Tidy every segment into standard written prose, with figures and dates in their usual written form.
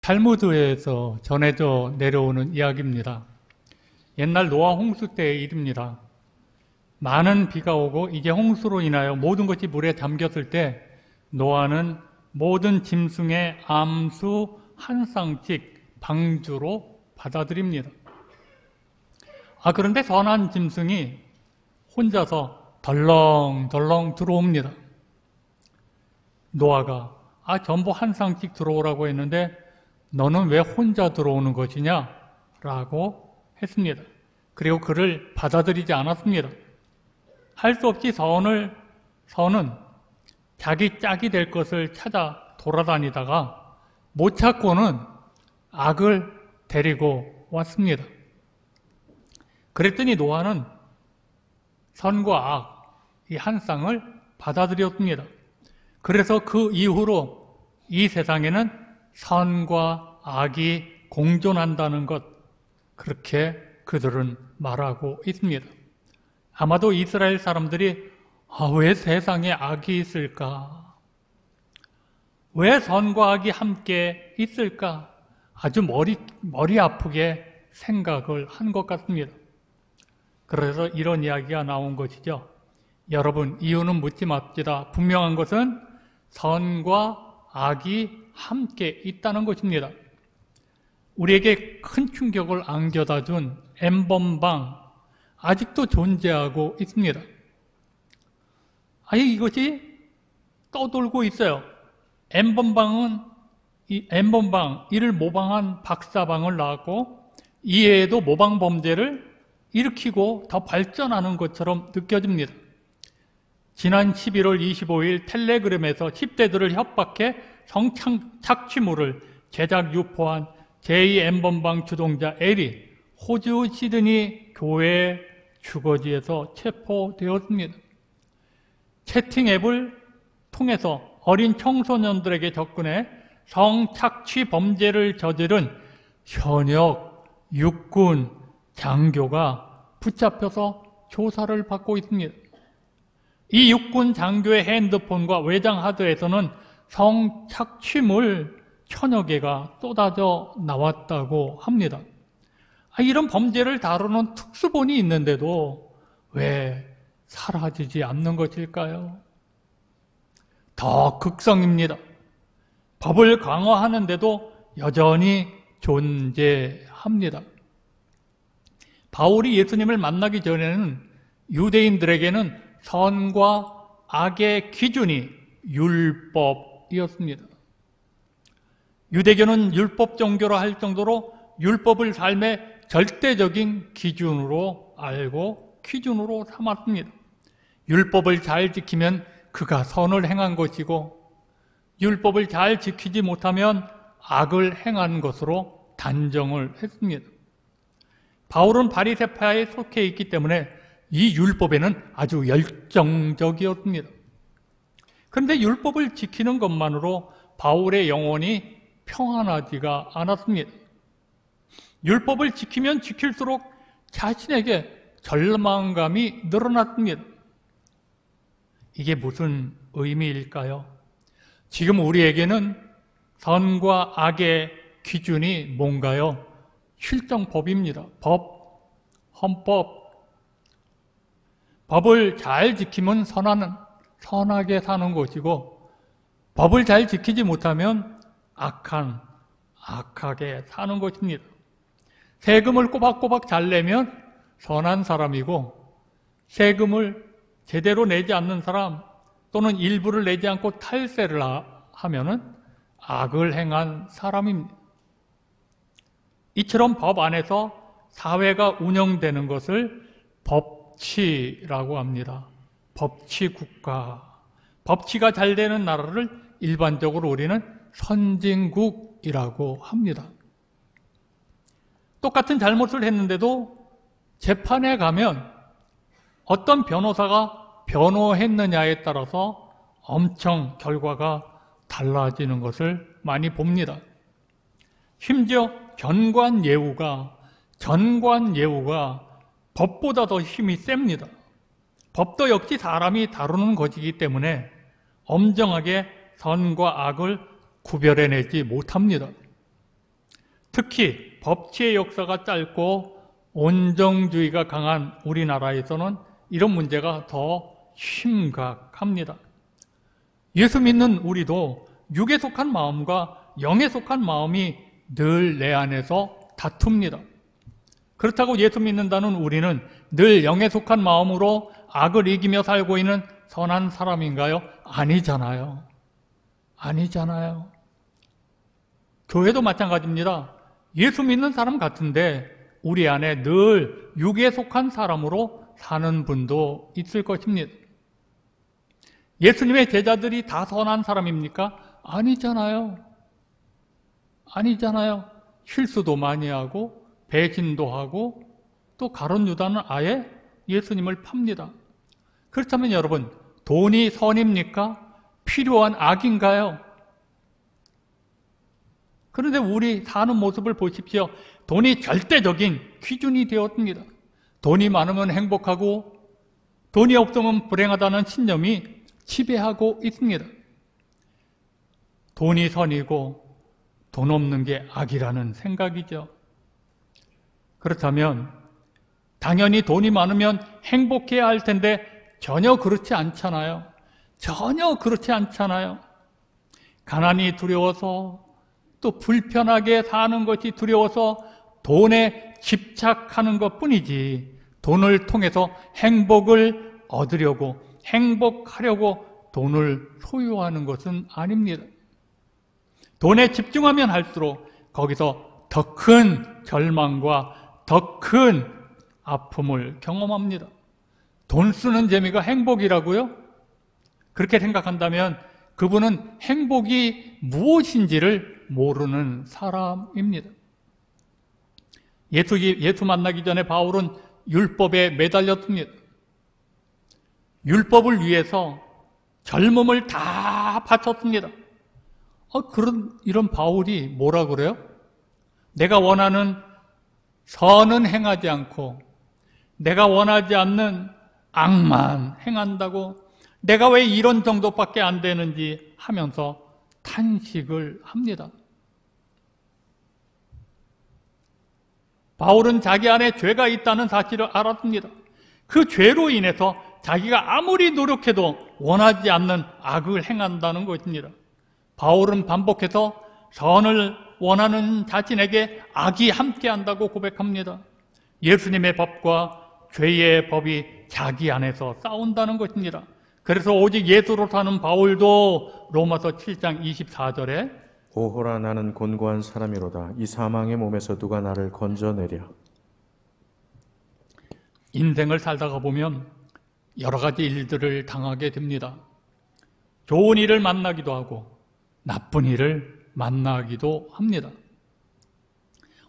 탈무드에서 전해져 내려오는 이야기입니다. 옛날 노아 홍수 때의 일입니다. 많은 비가 오고 이제 홍수로 인하여 모든 것이 물에 잠겼을 때 노아는 모든 짐승의 암수 한 쌍씩 방주로 받아들입니다. 그런데 선한 짐승이 혼자서 덜렁덜렁 들어옵니다. 노아가 전부 한 쌍씩 들어오라고 했는데 너는 왜 혼자 들어오는 것이냐? 라고 했습니다. 그리고 그를 받아들이지 않았습니다. 할 수 없이 선은 자기 짝이 될 것을 찾아 돌아다니다가 못 찾고는 악을 데리고 왔습니다. 그랬더니 노아는 선과 악, 이 한 쌍을 받아들였습니다. 그래서 그 이후로 이 세상에는 선과 악이 공존한다는 것, 그렇게 그들은 말하고 있습니다. 아마도 이스라엘 사람들이 왜 세상에 악이 있을까? 왜 선과 악이 함께 있을까? 아주 머리 아프게 생각을 한 것 같습니다. 그래서 이런 이야기가 나온 것이죠. 여러분, 이유는 묻지 맙시다. 분명한 것은 선과 악이 함께 있다는 것입니다. 우리에게 큰 충격을 안겨다 준 N번방, 아직도 존재하고 있습니다. 이것이 떠돌고 있어요. N번방, 이를 모방한 박사방을 낳았고, 이외에도 모방 범죄를 일으키고 더 발전하는 것처럼 느껴집니다. 지난 11월 25일 텔레그램에서 10대들을 협박해 성착취물을 제작 유포한 제2N번방 주동자 엘이 호주 시드니 교회 주거지에서 체포되었습니다. 채팅 앱을 통해서 어린 청소년들에게 접근해 성착취 범죄를 저지른 현역 육군 장교가 붙잡혀서 조사를 받고 있습니다. 이 육군 장교의 핸드폰과 외장 하드에서는 성착취물 1000여 개가 쏟아져 나왔다고 합니다. 이런 범죄를 다루는 특수본이 있는데도 왜 사라지지 않는 것일까요? 더 극성입니다. 법을 강화하는데도 여전히 존재합니다. 바울이 예수님을 만나기 전에는 유대인들에게는 선과 악의 기준이 율법이었습니다. 유대교는 율법 종교라 할 정도로 율법을 삶의 절대적인 기준으로 알고 기준으로 삼았습니다. 율법을 잘 지키면 그가 선을 행한 것이고 율법을 잘 지키지 못하면 악을 행한 것으로 단정을 했습니다. 바울은 바리새파에 속해 있기 때문에 이 율법에는 아주 열정적이었습니다. 그런데 율법을 지키는 것만으로 바울의 영혼이 평안하지가 않았습니다. 율법을 지키면 지킬수록 자신에게 절망감이 늘어났습니다. 이게 무슨 의미일까요? 지금 우리에게는 선과 악의 기준이 뭔가요? 실정법입니다. 법, 헌법. 법을 잘 지키면 선하게 사는 것이고 법을 잘 지키지 못하면 악하게 사는 것입니다. 세금을 꼬박꼬박 잘 내면 선한 사람이고 세금을 제대로 내지 않는 사람 또는 일부를 내지 않고 탈세를 하면은 악을 행한 사람입니다. 이처럼 법 안에서 사회가 운영되는 것을 법치라고 합니다. 법치국가. 법치가 잘 되는 나라를 일반적으로 우리는 선진국이라고 합니다. 똑같은 잘못을 했는데도 재판에 가면 어떤 변호사가 변호했느냐에 따라서 엄청 결과가 달라지는 것을 많이 봅니다. 심지어 전관예우가 법보다 더 힘이 셉니다. 법도 역시 사람이 다루는 것이기 때문에 엄정하게 선과 악을 구별해내지 못합니다. 특히 법치의 역사가 짧고 온정주의가 강한 우리나라에서는 이런 문제가 더 심각합니다. 예수 믿는 우리도 육에 속한 마음과 영에 속한 마음이 늘 내 안에서 다툽니다. 그렇다고 예수 믿는다는 우리는 늘 영에 속한 마음으로 악을 이기며 살고 있는 선한 사람인가요? 아니잖아요. 아니잖아요. 교회도 마찬가지입니다. 예수 믿는 사람 같은데 우리 안에 늘 육에 속한 사람으로 사는 분도 있을 것입니다. 예수님의 제자들이 다 선한 사람입니까? 아니잖아요. 아니잖아요. 실수도 많이 하고 배신도 하고 또 가룟 유다는 아예 예수님을 팝니다. 그렇다면 여러분, 돈이 선입니까? 필요한 악인가요? 그런데 우리 사는 모습을 보십시오. 돈이 절대적인 기준이 되었습니다. 돈이 많으면 행복하고 돈이 없으면 불행하다는 신념이 지배하고 있습니다. 돈이 선이고 돈 없는 게 악이라는 생각이죠. 그렇다면 당연히 돈이 많으면 행복해야 할 텐데 전혀 그렇지 않잖아요. 전혀 그렇지 않잖아요. 가난이 두려워서 또 불편하게 사는 것이 두려워서 돈에 집착하는 것뿐이지 돈을 통해서 행복을 얻으려고 행복하려고 돈을 소유하는 것은 아닙니다. 돈에 집중하면 할수록 거기서 더 큰 절망과 더 큰 아픔을 경험합니다. 돈 쓰는 재미가 행복이라고요? 그렇게 생각한다면 그분은 행복이 무엇인지를 모르는 사람입니다. 예수 만나기 전에 바울은 율법에 매달렸습니다. 율법을 위해서 젊음을 다 바쳤습니다. 이런 바울이 뭐라 그래요? 내가 원하는 선은 행하지 않고 내가 원하지 않는 악만 행한다고 내가 왜 이런 정도밖에 안 되는지 하면서 탄식을 합니다. 바울은 자기 안에 죄가 있다는 사실을 알았습니다. 그 죄로 인해서 자기가 아무리 노력해도 원하지 않는 악을 행한다는 것입니다. 바울은 반복해서 선을 원하는 자신에게 악이 함께한다고 고백합니다. 예수님의 법과 죄의 법이 자기 안에서 싸운다는 것입니다. 그래서 오직 예수로 사는 바울도 로마서 7장 24절에 오호라 나는 곤고한 사람이로다. 이 사망의 몸에서 누가 나를 건져내랴. 인생을 살다가 보면 여러 가지 일들을 당하게 됩니다. 좋은 일을 만나기도 하고 나쁜 일을 만나기도 합니다.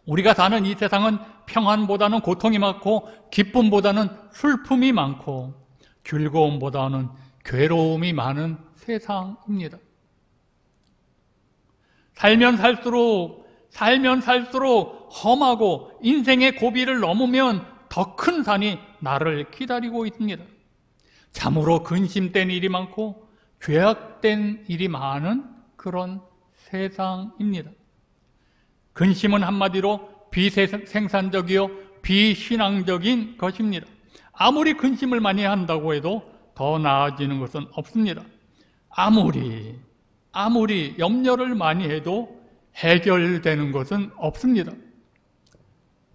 우리가 사는 이 세상은 평안보다는 고통이 많고 기쁨보다는 슬픔이 많고 즐거움보다는 괴로움이 많은 세상입니다. 살면 살수록 험하고 인생의 고비를 넘으면 더 큰 산이 나를 기다리고 있습니다. 참으로 근심된 일이 많고 죄악된 일이 많은 그런 세상입니다. 근심은 한마디로 비생산적이요 비신앙적인 것입니다. 아무리 근심을 많이 한다고 해도 더 나아지는 것은 없습니다. 아무리 염려를 많이 해도 해결되는 것은 없습니다.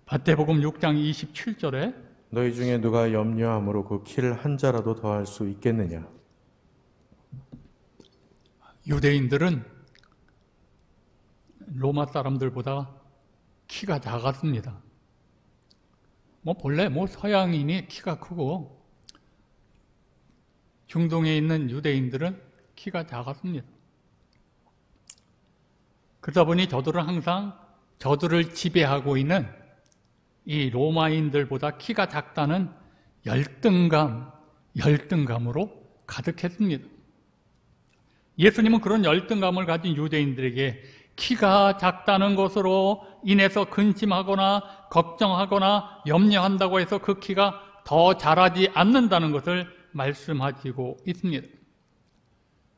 마태복음 6장 27절에 너희 중에 누가 염려함으로 그 키를 한 자라도 더할 수 있겠느냐. 유대인들은 로마 사람들보다 키가 작았습니다. 본래 서양인이 키가 크고 중동에 있는 유대인들은 키가 작았습니다. 그러다 보니 저들은 항상 저들을 지배하고 있는 이 로마인들보다 키가 작다는 열등감으로 가득했습니다. 예수님은 그런 열등감을 가진 유대인들에게 키가 작다는 것으로 인해서 근심하거나 걱정하거나 염려한다고 해서 그 키가 더 자라지 않는다는 것을 말씀하시고 있습니다.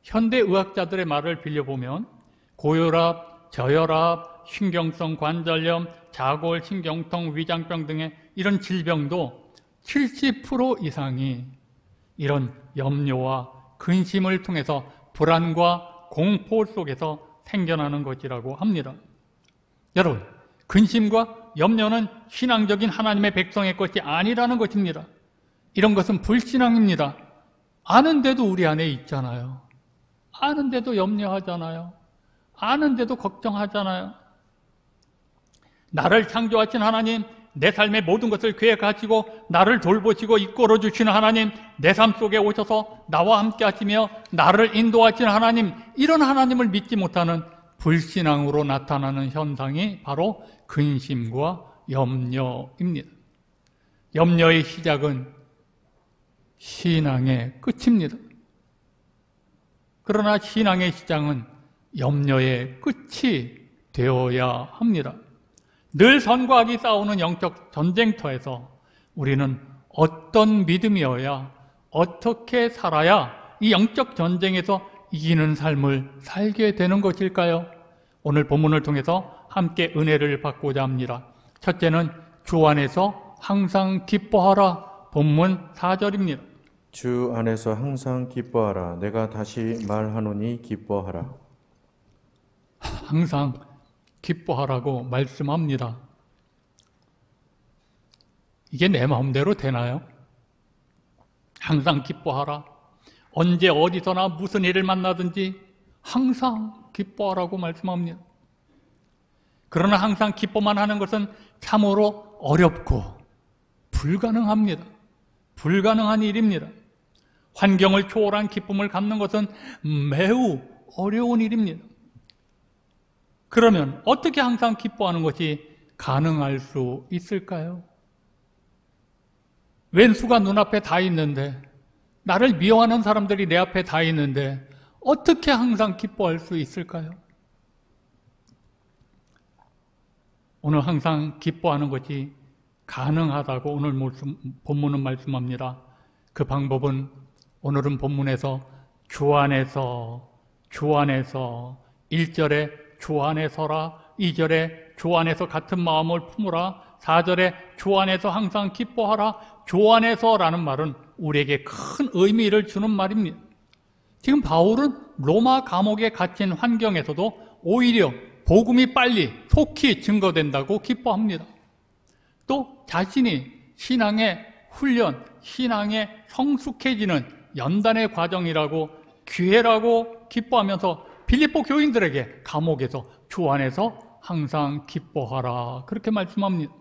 현대 의학자들의 말을 빌려보면 고혈압, 저혈압, 신경성 관절염, 자골, 신경통, 위장병 등의 이런 질병도 70% 이상이 이런 염려와 근심을 통해서 불안과 공포 속에서 생겨나는 것이라고 합니다. 여러분, 근심과 염려는 신앙적인 하나님의 백성의 것이 아니라는 것입니다. 이런 것은 불신앙입니다. 아는데도 우리 안에 있잖아요. 아는데도 염려하잖아요. 아는데도 걱정하잖아요. 나를 창조하신 하나님, 내 삶의 모든 것을 계획하시고 나를 돌보시고 이끌어 주시는 하나님, 내 삶 속에 오셔서 나와 함께 하시며 나를 인도하시는 하나님, 이런 하나님을 믿지 못하는 불신앙으로 나타나는 현상이 바로 근심과 염려입니다. 염려의 시작은 신앙의 끝입니다. 그러나 신앙의 시작은 염려의 끝이 되어야 합니다. 늘 선과 악이 싸우는 영적 전쟁터에서 우리는 어떤 믿음이어야, 어떻게 살아야 이 영적 전쟁에서 이기는 삶을 살게 되는 것일까요? 오늘 본문을 통해서 함께 은혜를 받고자 합니다. 첫째는 주 안에서 항상 기뻐하라. 본문 4절입니다. 주 안에서 항상 기뻐하라. 내가 다시 말하노니 기뻐하라. 항상 기뻐하라고 말씀합니다. 이게 내 마음대로 되나요? 항상 기뻐하라. 언제 어디서나 무슨 일을 만나든지 항상 기뻐하라고 말씀합니다. 그러나 항상 기뻐만 하는 것은 참으로 어렵고 불가능합니다. 불가능한 일입니다. 환경을 초월한 기쁨을 갖는 것은 매우 어려운 일입니다. 그러면 어떻게 항상 기뻐하는 것이 가능할 수 있을까요? 왼수가 눈앞에 다 있는데, 나를 미워하는 사람들이 내 앞에 다 있는데 어떻게 항상 기뻐할 수 있을까요? 오늘 항상 기뻐하는 것이 가능하다고 오늘 본문은 말씀합니다. 그 방법은 오늘은 본문에서 주 안에서 1절에 주 안에 서라, 2절에 주 안에서 같은 마음을 품으라, 4절에 주 안에서 항상 기뻐하라. 주 안에서라는 말은 우리에게 큰 의미를 주는 말입니다. 지금 바울은 로마 감옥에 갇힌 환경에서도 오히려 복음이 빨리 속히 증거된다고 기뻐합니다. 또 자신이 신앙의 훈련, 신앙의 성숙해지는 연단의 과정이라고, 기회라고 기뻐하면서 빌립보 교인들에게 감옥에서 주 안에서 항상 기뻐하라, 그렇게 말씀합니다.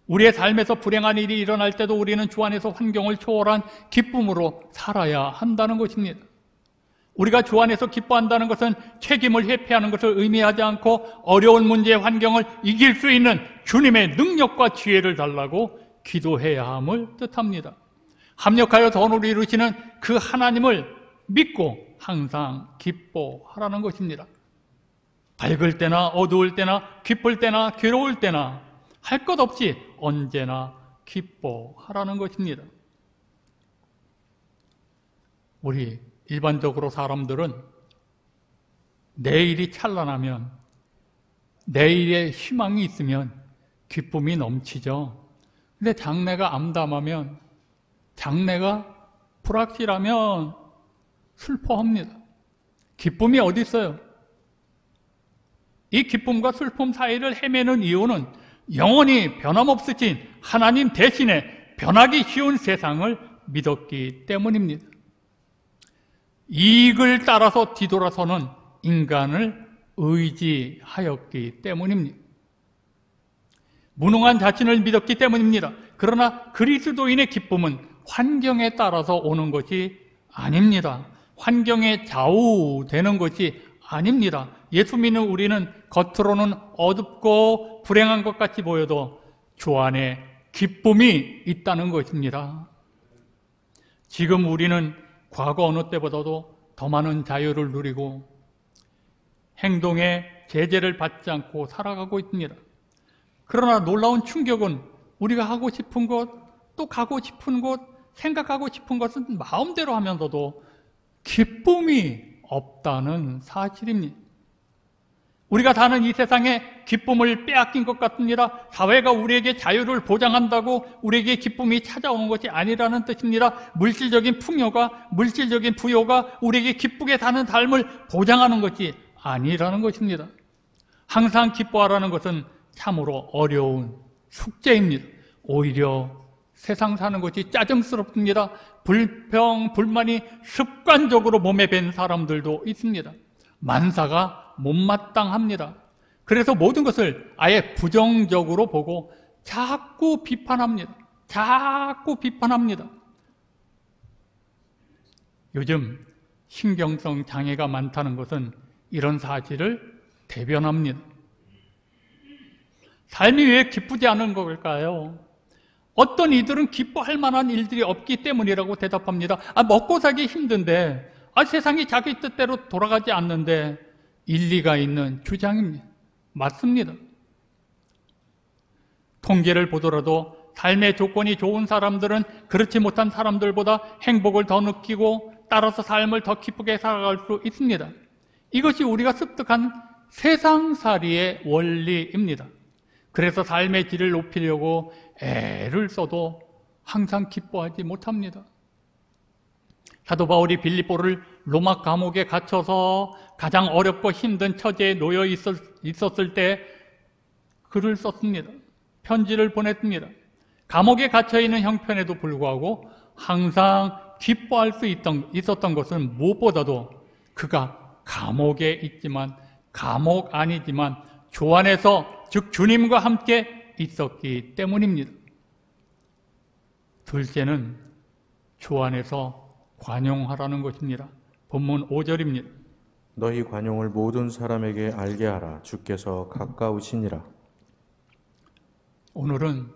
우리의 삶에서 불행한 일이 일어날 때도 우리는 주 안에서 환경을 초월한 기쁨으로 살아야 한다는 것입니다. 우리가 주 안에서 기뻐한다는 것은 책임을 회피하는 것을 의미하지 않고 어려운 문제의 환경을 이길 수 있는 주님의 능력과 지혜를 달라고 기도해야 함을 뜻합니다. 합력하여 선을 이루시는 그 하나님을 믿고 항상 기뻐하라는 것입니다. 밝을 때나 어두울 때나 기쁠 때나 괴로울 때나 할 것 없이 언제나 기뻐하라는 것입니다. 우리 일반적으로 사람들은 내일이 찬란하면, 내일에 희망이 있으면 기쁨이 넘치죠. 근데 장래가 암담하면, 장래가 불확실하면 슬퍼합니다. 기쁨이 어디 있어요? 이 기쁨과 슬픔 사이를 헤매는 이유는 영원히 변함없으신 하나님 대신에 변하기 쉬운 세상을 믿었기 때문입니다. 이익을 따라서 뒤돌아서는 인간을 의지하였기 때문입니다. 무능한 자신을 믿었기 때문입니다. 그러나 그리스도인의 기쁨은 환경에 따라서 오는 것이 아닙니다. 환경에 좌우되는 것이 아닙니다. 예수 믿는 우리는 겉으로는 어둡고 불행한 것 같이 보여도 주 안에 기쁨이 있다는 것입니다. 지금 우리는 과거 어느 때보다도 더 많은 자유를 누리고 행동에 제재를 받지 않고 살아가고 있습니다. 그러나 놀라운 충격은 우리가 하고 싶은 것, 또 가고 싶은 곳, 생각하고 싶은 것은 마음대로 하면서도 기쁨이 없다는 사실입니다. 우리가 사는 이 세상에 기쁨을 빼앗긴 것 같습니다. 사회가 우리에게 자유를 보장한다고 우리에게 기쁨이 찾아오는 것이 아니라는 뜻입니다. 물질적인 풍요가, 물질적인 부요가 우리에게 기쁘게 사는 삶을 보장하는 것이 아니라는 것입니다. 항상 기뻐하라는 것은 참으로 어려운 숙제입니다. 오히려 세상 사는 것이 짜증스럽습니다. 불평, 불만이 습관적으로 몸에 밴 사람들도 있습니다. 만사가 못마땅합니다. 그래서 모든 것을 아예 부정적으로 보고 자꾸 비판합니다. 자꾸 비판합니다. 요즘 신경성 장애가 많다는 것은 이런 사실을 대변합니다. 삶이 왜 기쁘지 않은 걸까요? 어떤 이들은 기뻐할 만한 일들이 없기 때문이라고 대답합니다. 먹고 살기 힘든데, 세상이 자기 뜻대로 돌아가지 않는데, 일리가 있는 주장입니다. 맞습니다. 통계를 보더라도 삶의 조건이 좋은 사람들은 그렇지 못한 사람들보다 행복을 더 느끼고 따라서 삶을 더 기쁘게 살아갈 수 있습니다. 이것이 우리가 습득한 세상살이의 원리입니다. 그래서 삶의 질을 높이려고 애를 써도 항상 기뻐하지 못합니다. 사도 바울이 빌립보를 로마 감옥에 갇혀서 가장 어렵고 힘든 처지에 놓여 있었을 때 글을 썼습니다. 편지를 보냈습니다. 감옥에 갇혀있는 형편에도 불구하고 항상 기뻐할 수 있었던 것은 무엇보다도 그가 감옥에 있지만, 감옥 아니지만 주 안에서, 즉 주님과 함께 있었기 때문입니다. 둘째는 주 안에서 관용하라는 것입니다. 본문 5절입니다. 너희 관용을 모든 사람에게 알게 하라. 주께서 가까우시니라. 오늘은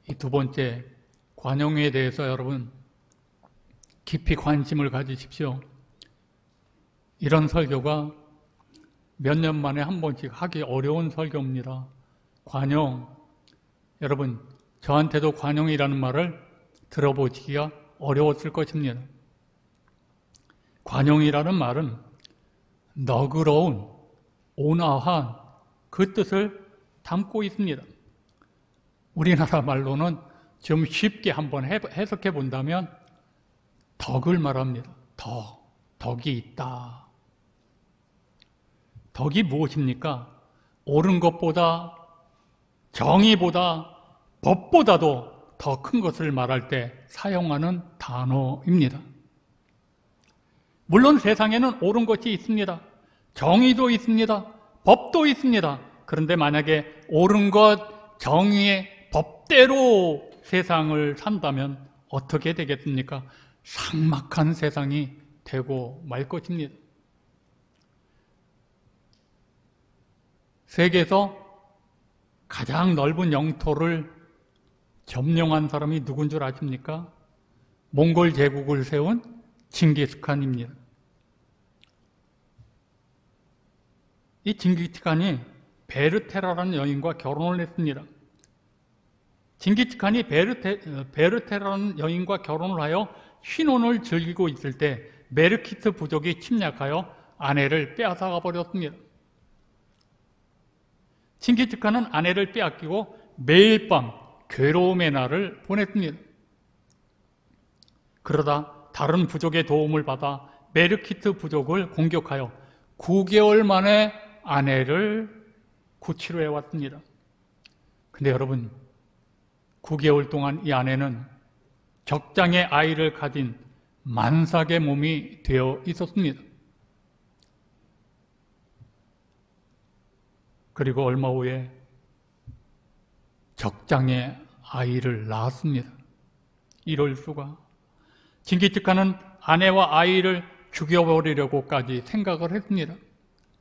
이 두 번째 관용에 대해서 여러분 깊이 관심을 가지십시오. 이런 설교가 몇 년 만에 한 번씩 하기 어려운 설교입니다. 관용. 여러분, 저한테도 관용이라는 말을 들어보시기가 어려웠을 것입니다. 관용이라는 말은 너그러운, 온화한 그 뜻을 담고 있습니다. 우리나라 말로는 좀 쉽게 한번 해석해 본다면 덕을 말합니다. 덕이 있다. 덕이 무엇입니까? 옳은 것보다, 정의보다, 법보다도 더 큰 것을 말할 때 사용하는 단어입니다. 물론 세상에는 옳은 것이 있습니다. 정의도 있습니다. 법도 있습니다. 그런데 만약에 옳은 것, 정의의 법대로 세상을 산다면 어떻게 되겠습니까? 삭막한 세상이 되고 말 것입니다. 세계에서 가장 넓은 영토를 점령한 사람이 누군 줄 아십니까? 몽골 제국을 세운 징기스칸입니다. 이 징기스칸이 베르테라라는 여인과 결혼을 했습니다. 징기스칸이 베르테라는 여인과 결혼을 하여 신혼을 즐기고 있을 때 메르키트 부족이 침략하여 아내를 빼앗아가 버렸습니다. 징기스칸은 아내를 빼앗기고 매일 밤 괴로움의 날을 보냈습니다. 그러다 다른 부족의 도움을 받아 메르키트 부족을 공격하여 9개월 만에 아내를 구치로 해왔습니다. 근데 여러분, 9개월 동안 이 아내는 적장의 아이를 가진 만삭의 몸이 되어 있었습니다. 그리고 얼마 후에 적장의 아이를 낳았습니다. 이럴 수가. 징기스칸은 아내와 아이를 죽여버리려고까지 생각을 했습니다.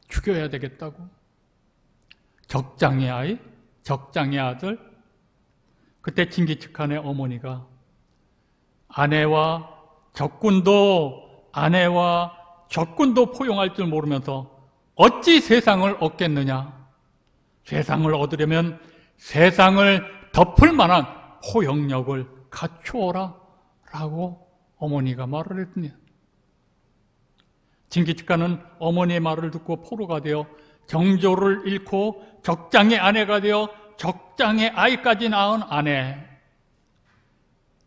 죽여야 되겠다고. 적장의 아이, 적장의 아들. 그때 징기스칸의 어머니가 아내와 적군도 포용할 줄 모르면서 어찌 세상을 얻겠느냐. 세상을 얻으려면 세상을 덮을 만한 포용력을 갖추어라 라고 어머니가 말을 했습니다. 징기즈칸은 어머니의 말을 듣고 포로가 되어 정조를 잃고 적장의 아내가 되어 적장의 아이까지 낳은 아내,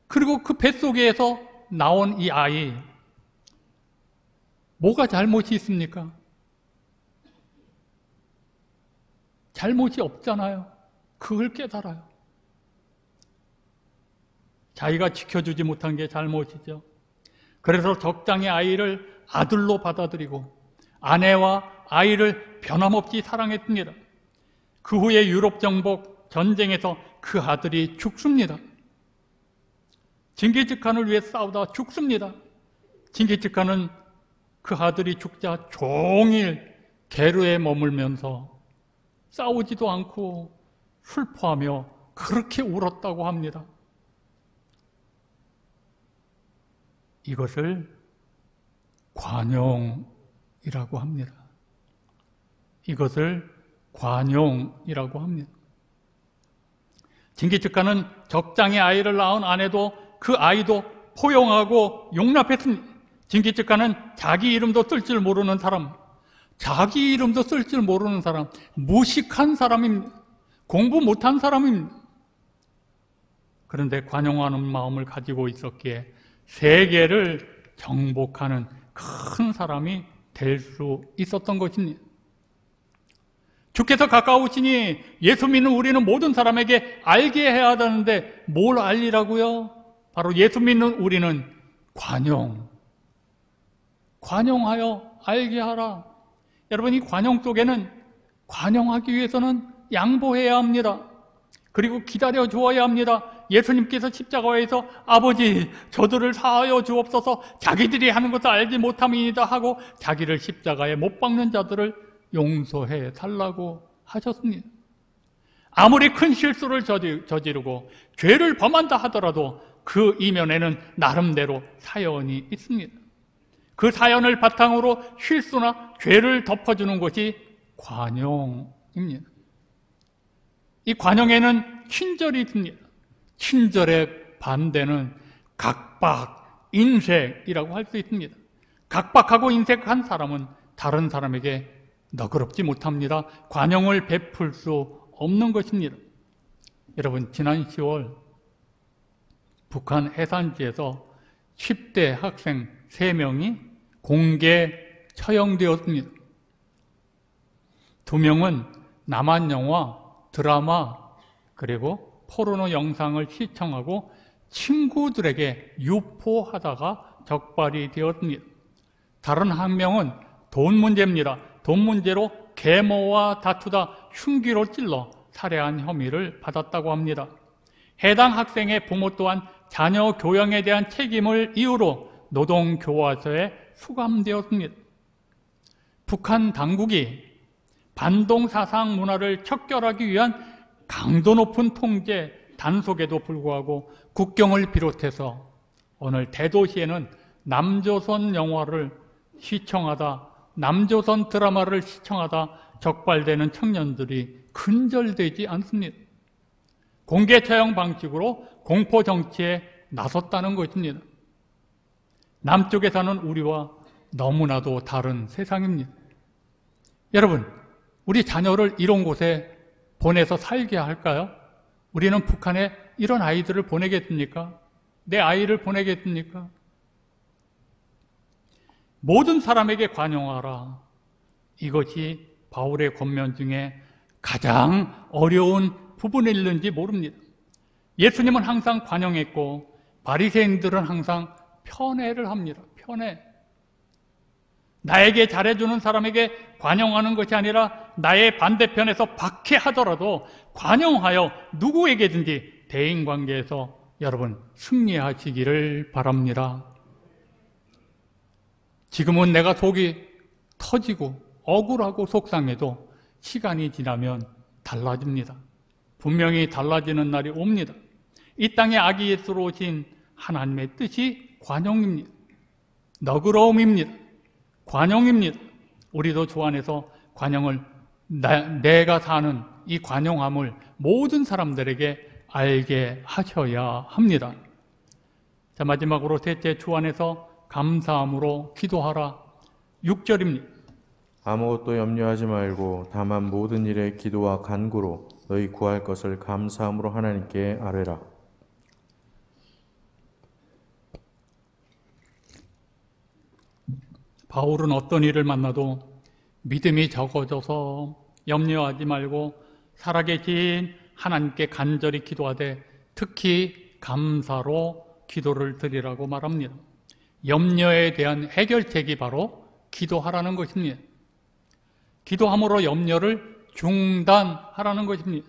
그리고 그 뱃속에서 나온 이 아이, 뭐가 잘못이 있습니까? 잘못이 없잖아요. 그걸 깨달아요. 자기가 지켜주지 못한 게 잘못이죠. 그래서 적장의 아이를 아들로 받아들이고 아내와 아이를 변함없이 사랑했습니다. 그 후에 유럽 정복 전쟁에서 그 아들이 죽습니다. 징기즈칸을 위해 싸우다 죽습니다. 징기즈칸은 그 아들이 죽자 종일 계르에 머물면서 싸우지도 않고 슬퍼하며 그렇게 울었다고 합니다. 이것을 관용이라고 합니다. 이것을 관용이라고 합니다. 징기즈칸은 적장의 아이를 낳은 아내도 그 아이도 포용하고 용납했습니다. 징기즈칸은 자기 이름도 쓸 줄 모르는 사람, 자기 이름도 쓸 줄 모르는 사람, 무식한 사람입니다. 공부 못한 사람입니다. 그런데 관용하는 마음을 가지고 있었기에 세계를 정복하는 큰 사람이 될 수 있었던 것입니다. 주께서 가까우시니 예수 믿는 우리는 모든 사람에게 알게 해야 하는데 뭘 알리라고요? 바로 예수 믿는 우리는 관용하여 알게 하라. 여러분, 이 관용 속에는 관용하기 위해서는 양보해야 합니다. 그리고 기다려 주어야 합니다. 예수님께서 십자가에서 아버지 저들을 사하여 주옵소서, 자기들이 하는 것을 알지 못함이니이다 하고 자기를 십자가에 못 박는 자들을 용서해 달라고 하셨습니다. 아무리 큰 실수를 저지르고 죄를 범한다 하더라도 그 이면에는 나름대로 사연이 있습니다. 그 사연을 바탕으로 실수나 죄를 덮어주는 것이 관용입니다. 이 관용에는 친절이 있습니다. 친절의 반대는 각박, 인색이라고 할 수 있습니다. 각박하고 인색한 사람은 다른 사람에게 너그럽지 못합니다. 관용을 베풀 수 없는 것입니다. 여러분, 지난 10월 북한 해산지에서 10대 학생 3명이 공개 처형되었습니다. 2명은 남한 영화, 드라마, 그리고 포르노 영상을 시청하고 친구들에게 유포하다가 적발이 되었습니다. 다른 한 명은 돈 문제입니다. 돈 문제로 계모와 다투다 흉기로 찔러 살해한 혐의를 받았다고 합니다. 해당 학생의 부모 또한 자녀 교양에 대한 책임을 이유로 노동교화소에 수감되었습니다. 북한 당국이 반동 사상 문화를 척결하기 위한 강도 높은 통제, 단속에도 불구하고 국경을 비롯해서 오늘 대도시에는 남조선 영화를 시청하다, 남조선 드라마를 시청하다 적발되는 청년들이 근절되지 않습니다. 공개 처형 방식으로 공포 정치에 나섰다는 것입니다. 남쪽에 사는 우리와 너무나도 다른 세상입니다. 여러분, 우리 자녀를 이런 곳에 보내서 살게 할까요? 우리는 북한에 이런 아이들을 보내겠습니까? 내 아이를 보내겠습니까? 모든 사람에게 관용하라. 이것이 바울의 권면 중에 가장 어려운 부분일는지 모릅니다. 예수님은 항상 관용했고 바리새인들은 항상 편애를 합니다. 편애. 나에게 잘해주는 사람에게 관용하는 것이 아니라 나의 반대편에서 박해하더라도 관용하여 누구에게든지 대인관계에서 여러분 승리하시기를 바랍니다. 지금은 내가 속이 터지고 억울하고 속상해도 시간이 지나면 달라집니다. 분명히 달라지는 날이 옵니다. 이 땅에 아기 예수로 오신 하나님의 뜻이 관용입니다. 너그러움입니다. 관용입니다. 우리도 주 안에서 관용을 내가 사는 이 관용함을 모든 사람들에게 알게 하셔야 합니다. 자, 마지막으로 셋째, 주 안에서 감사함으로 기도하라. 6절입니다. 아무것도 염려하지 말고 다만 모든 일에 기도와 간구로 너희 구할 것을 감사함으로 하나님께 아뢰라. 바울은 어떤 일을 만나도 믿음이 적어져서 염려하지 말고 살아계신 하나님께 간절히 기도하되 특히 감사로 기도를 드리라고 말합니다. 염려에 대한 해결책이 바로 기도하라는 것입니다. 기도함으로 염려를 중단하라는 것입니다.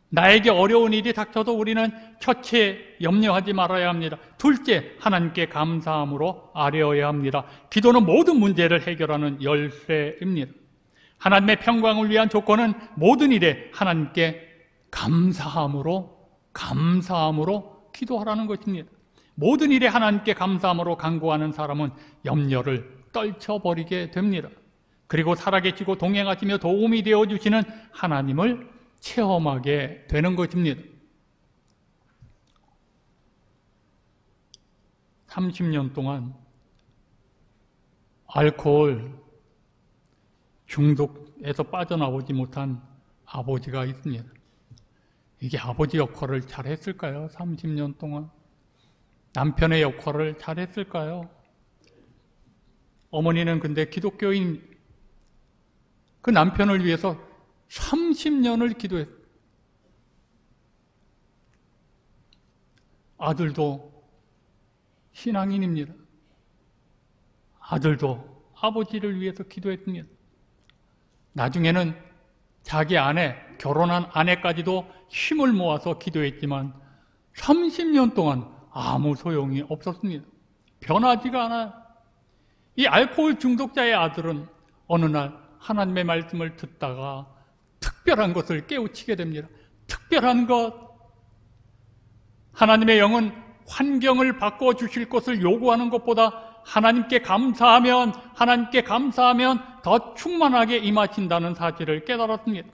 나에게 어려운 일이 닥쳐도 우리는 첫째 염려하지 말아야 합니다. 둘째, 하나님께 감사함으로 아뢰어야 합니다. 기도는 모든 문제를 해결하는 열쇠입니다. 하나님의 평강을 위한 조건은 모든 일에 하나님께 감사함으로 기도하라는 것입니다. 모든 일에 하나님께 감사함으로 간구하는 사람은 염려를 떨쳐버리게 됩니다. 그리고 살아계시고 동행하시며 도움이 되어주시는 하나님을 체험하게 되는 것입니다. 30년 동안 알코올 중독에서 빠져나오지 못한 아버지가 있습니다. 이게 아버지 역할을 잘했을까요? 30년 동안 남편의 역할을 잘했을까요? 어머니는 근데 기독교인 그 남편을 위해서 30년을 기도했어요. 아들도 신앙인입니다. 아들도 아버지를 위해서 기도했습니다. 나중에는 자기 아내, 결혼한 아내까지도 힘을 모아서 기도했지만 30년 동안 아무 소용이 없었습니다. 변하지가 않아요. 이 알코올 중독자의 아들은 어느 날 하나님의 말씀을 듣다가 특별한 것을 깨우치게 됩니다. 특별한 것. 하나님의 영은 환경을 바꿔주실 것을 요구하는 것보다 하나님께 감사하면 더 충만하게 임하신다는 사실을 깨달았습니다.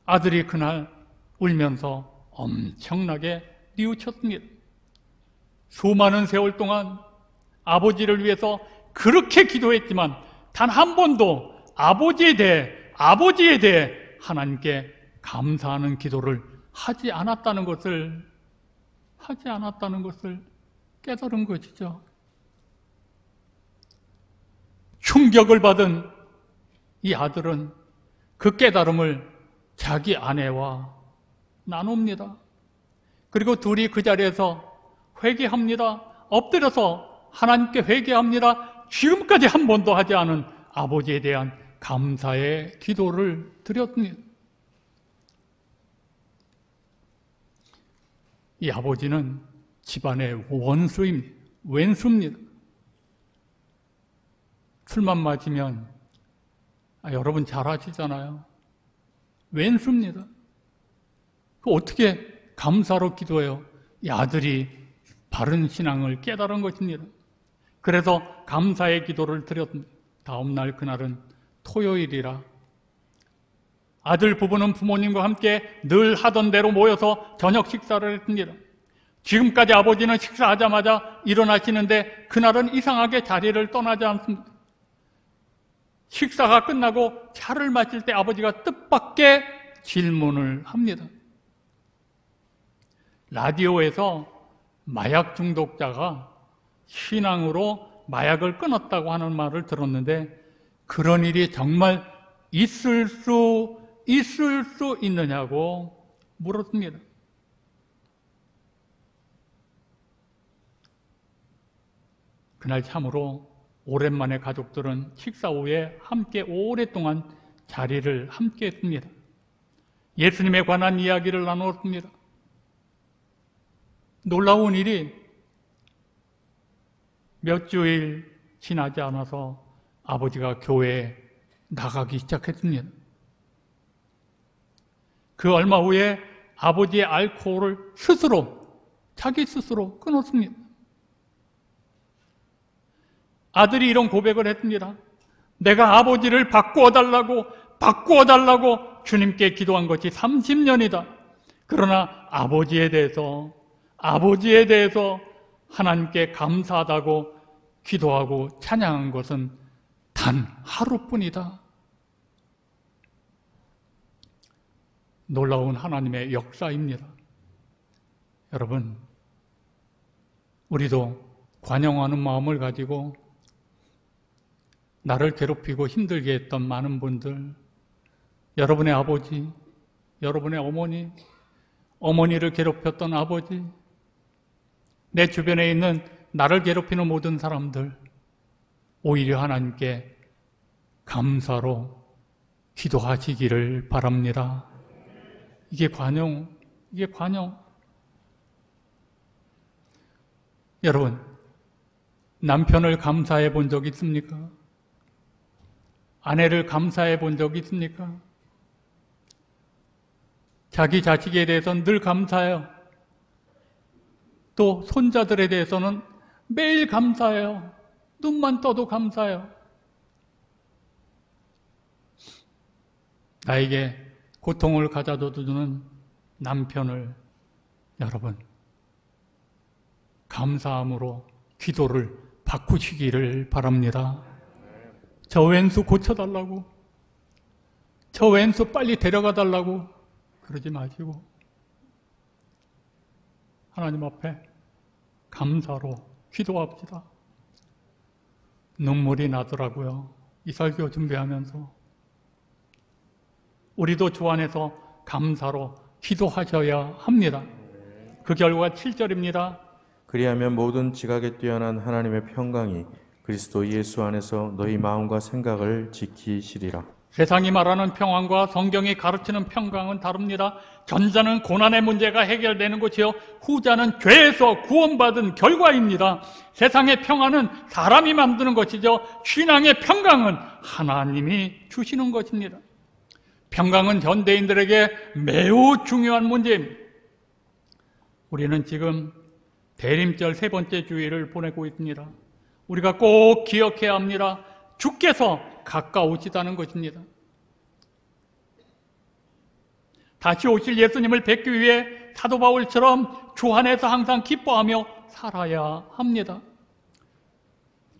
아들이 그날 울면서 엄청나게 뉘우쳤습니다. 수많은 세월 동안 아버지를 위해서 그렇게 기도했지만 단 한 번도 아버지에 대해 하나님께 감사하는 기도를 하지 않았다는 것을 깨달은 것이죠. 충격을 받은 이 아들은 그 깨달음을 자기 아내와 나눕니다. 그리고 둘이 그 자리에서 회개합니다. 엎드려서 하나님께 회개합니다. 지금까지 한 번도 하지 않은 아버지에 대한 감사의 기도를 드렸습니다. 이 아버지는 집안의 왼수입니다. 술만 마시면 여러분 잘 아시잖아요. 왼수입니다. 어떻게 감사로 기도해요? 이 아들이 바른 신앙을 깨달은 것입니다. 그래서 감사의 기도를 드렸습니다. 다음 날 그날은 토요일이라 아들 부부는 부모님과 함께 늘 하던 대로 모여서 저녁 식사를 했습니다. 지금까지 아버지는 식사하자마자 일어나시는데 그날은 이상하게 자리를 떠나지 않습니다. 식사가 끝나고 차를 마실 때 아버지가 뜻밖의 질문을 합니다. 라디오에서 마약 중독자가 신앙으로 마약을 끊었다고 하는 말을 들었는데 그런 일이 정말 있을 수 있느냐고 물었습니다. 그날 참으로 오랜만에 가족들은 식사 후에 함께 오랫동안 자리를 함께 했습니다. 예수님에 관한 이야기를 나누었습니다. 놀라운 일이 몇 주일 지나지 않아서 아버지가 교회에 나가기 시작했습니다. 그 얼마 후에 아버지의 알코올을 자기 스스로 끊었습니다. 아들이 이런 고백을 했습니다. 내가 아버지를 바꾸어달라고 주님께 기도한 것이 30년이다. 그러나 아버지에 대해서 하나님께 감사하다고 기도하고 찬양한 것은 단 하루뿐이다. 놀라운 하나님의 역사입니다. 여러분, 우리도 관용하는 마음을 가지고 나를 괴롭히고 힘들게 했던 많은 분들, 여러분의 아버지, 여러분의 어머니, 어머니를 괴롭혔던 아버지, 내 주변에 있는 나를 괴롭히는 모든 사람들, 오히려 하나님께 감사로 기도하시기를 바랍니다. 이게 관용. 여러분, 남편을 감사해 본 적 있습니까? 아내를 감사해 본 적 있습니까? 자기 자식에 대해서는 늘 감사해요. 또 손자들에 대해서는 매일 감사해요. 눈만 떠도 감사해요. 나에게 고통을 가져다 주는 남편을 여러분 감사함으로 기도를 바꾸시기를 바랍니다. 저 왼수 고쳐달라고, 저 왼수 빨리 데려가달라고 그러지 마시고 하나님 앞에 감사로 기도합시다. 눈물이 나더라고요. 이 설교 준비하면서. 우리도 주 안에서 감사로 기도하셔야 합니다. 그 결과 7절입니다. 그리하면 모든 지각에 뛰어난 하나님의 평강이 그리스도 예수 안에서 너희 마음과 생각을 지키시리라. 세상이 말하는 평안과 성경이 가르치는 평강은 다릅니다. 전자는 고난의 문제가 해결되는 것이요, 후자는 죄에서 구원받은 결과입니다. 세상의 평안은 사람이 만드는 것이죠, 신앙의 평강은 하나님이 주시는 것입니다. 평강은 현대인들에게 매우 중요한 문제입니다. 우리는 지금 대림절 세 번째 주일을 보내고 있습니다. 우리가 꼭 기억해야 합니다. 주께서 가까우시다는 것입니다. 다시 오실 예수님을 뵙기 위해 사도 바울처럼 주 안에서 항상 기뻐하며 살아야 합니다.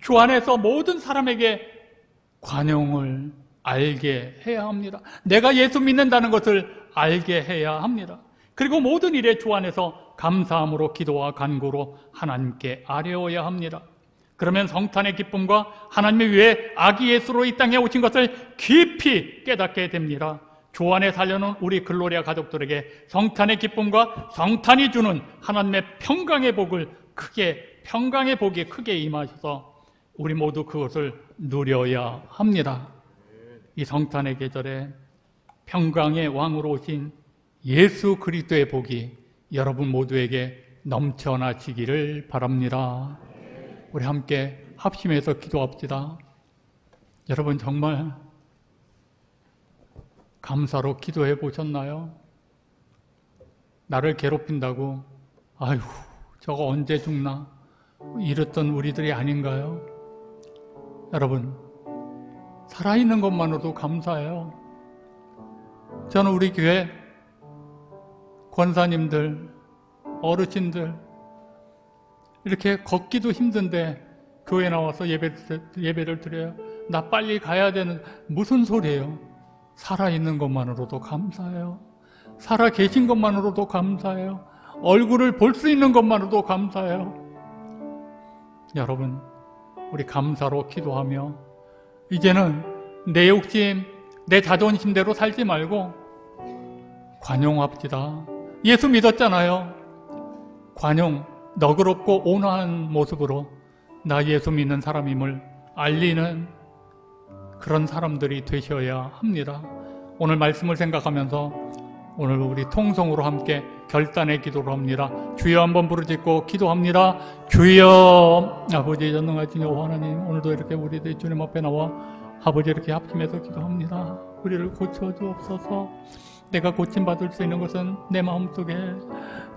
주 안에서 모든 사람에게 관용을 알게 해야 합니다. 내가 예수 믿는다는 것을 알게 해야 합니다. 그리고 모든 일에 주 안에서 감사함으로 기도와 간구로 하나님께 아뢰어야 합니다. 그러면 성탄의 기쁨과 하나님의 위해 아기 예수로 이 땅에 오신 것을 깊이 깨닫게 됩니다. 주 안에 살려는 우리 글로리아 가족들에게 성탄의 기쁨과 성탄이 주는 하나님의 평강의 복을 평강의 복이 크게 임하셔서 우리 모두 그것을 누려야 합니다. 이 성탄의 계절에 평강의 왕으로 오신 예수 그리스도의 복이 여러분 모두에게 넘쳐나시기를 바랍니다. 우리 함께 합심해서 기도합시다. 여러분 정말 감사로 기도해 보셨나요? 나를 괴롭힌다고 아휴 저거 언제 죽나 이랬던 우리들이 아닌가요? 여러분 살아있는 것만으로도 감사해요. 저는 우리 교회 권사님들, 어르신들 이렇게 걷기도 힘든데 교회 나와서 예배를 드려요. 나 빨리 가야 되는 무슨 소리예요? 살아있는 것만으로도 감사해요. 살아 계신 것만으로도 감사해요. 얼굴을 볼 수 있는 것만으로도 감사해요. 여러분 우리 감사로 기도하며 이제는 내 욕심, 내 자존심대로 살지 말고 관용합시다. 예수 믿었잖아요. 관용, 너그럽고 온화한 모습으로 나 예수 믿는 사람임을 알리는 그런 사람들이 되셔야 합니다. 오늘 말씀을 생각하면서 오늘 우리 통성으로 함께 결단의 기도를 합니다. 주여 한번 부르짖고 기도합니다. 주여 아버지 전능하신 여호와 하나님, 오늘도 이렇게 우리들 주님 앞에 나와 아버지 이렇게 합심해서 기도합니다. 우리를 고쳐주옵소서. 내가 고침받을 수 있는 것은 내 마음속에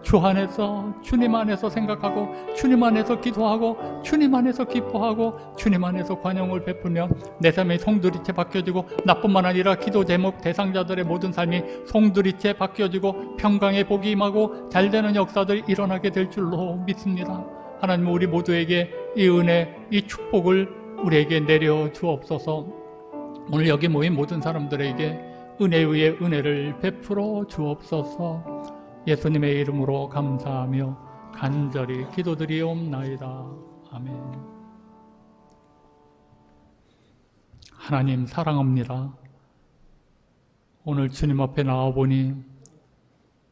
주 안에서 주님 안에서 생각하고 주님 안에서 기도하고 주님 안에서 기뻐하고 주님 안에서 관용을 베풀며 내 삶이 송두리째 바뀌어지고 나뿐만 아니라 기도 제목 대상자들의 모든 삶이 송두리째 바뀌어지고 평강의 복이 임하고 잘되는 역사들이 일어나게 될 줄로 믿습니다. 하나님 우리 모두에게 이 은혜, 이 축복을 우리에게 내려 주옵소서. 오늘 여기 모인 모든 사람들에게 은혜 위에 은혜를 베풀어 주옵소서. 예수님의 이름으로 감사하며 간절히 기도드리옵나이다. 아멘. 하나님 사랑합니다. 오늘 주님 앞에 나와보니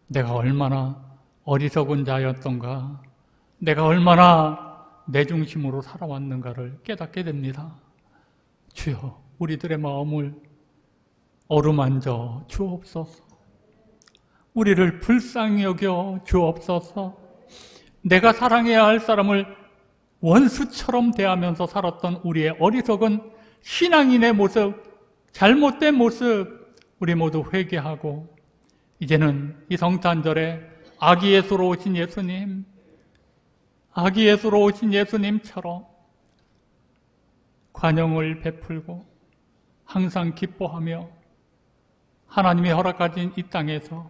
내가 얼마나 어리석은 자였던가, 내가 얼마나 내 중심으로 살아왔는가를 깨닫게 됩니다. 주여, 우리들의 마음을 어루만져 주옵소서. 우리를 불쌍히 여겨 주옵소서. 내가 사랑해야 할 사람을 원수처럼 대하면서 살았던 우리의 어리석은 신앙인의 모습, 잘못된 모습, 우리 모두 회개하고 이제는 이 성탄절에 아기 예수로 오신 예수님, 아기 예수로 오신 예수님처럼 관용을 베풀고 항상 기뻐하며 하나님이 허락하신 이 땅에서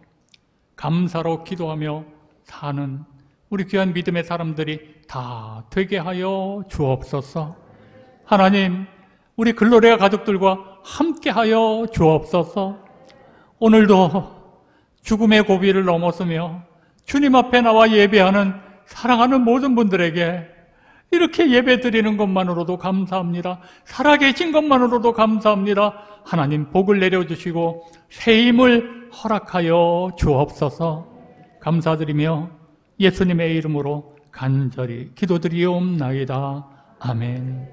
감사로 기도하며 사는 우리 귀한 믿음의 사람들이 다 되게 하여 주옵소서. 하나님, 우리 글로리아 가족들과 함께 하여 주옵소서. 오늘도 죽음의 고비를 넘었으며 주님 앞에 나와 예배하는 사랑하는 모든 분들에게 이렇게 예배 드리는 것만으로도 감사합니다. 살아계신 것만으로도 감사합니다. 하나님 복을 내려주시고 새 힘을 허락하여 주옵소서. 감사드리며 예수님의 이름으로 간절히 기도드리옵나이다. 아멘.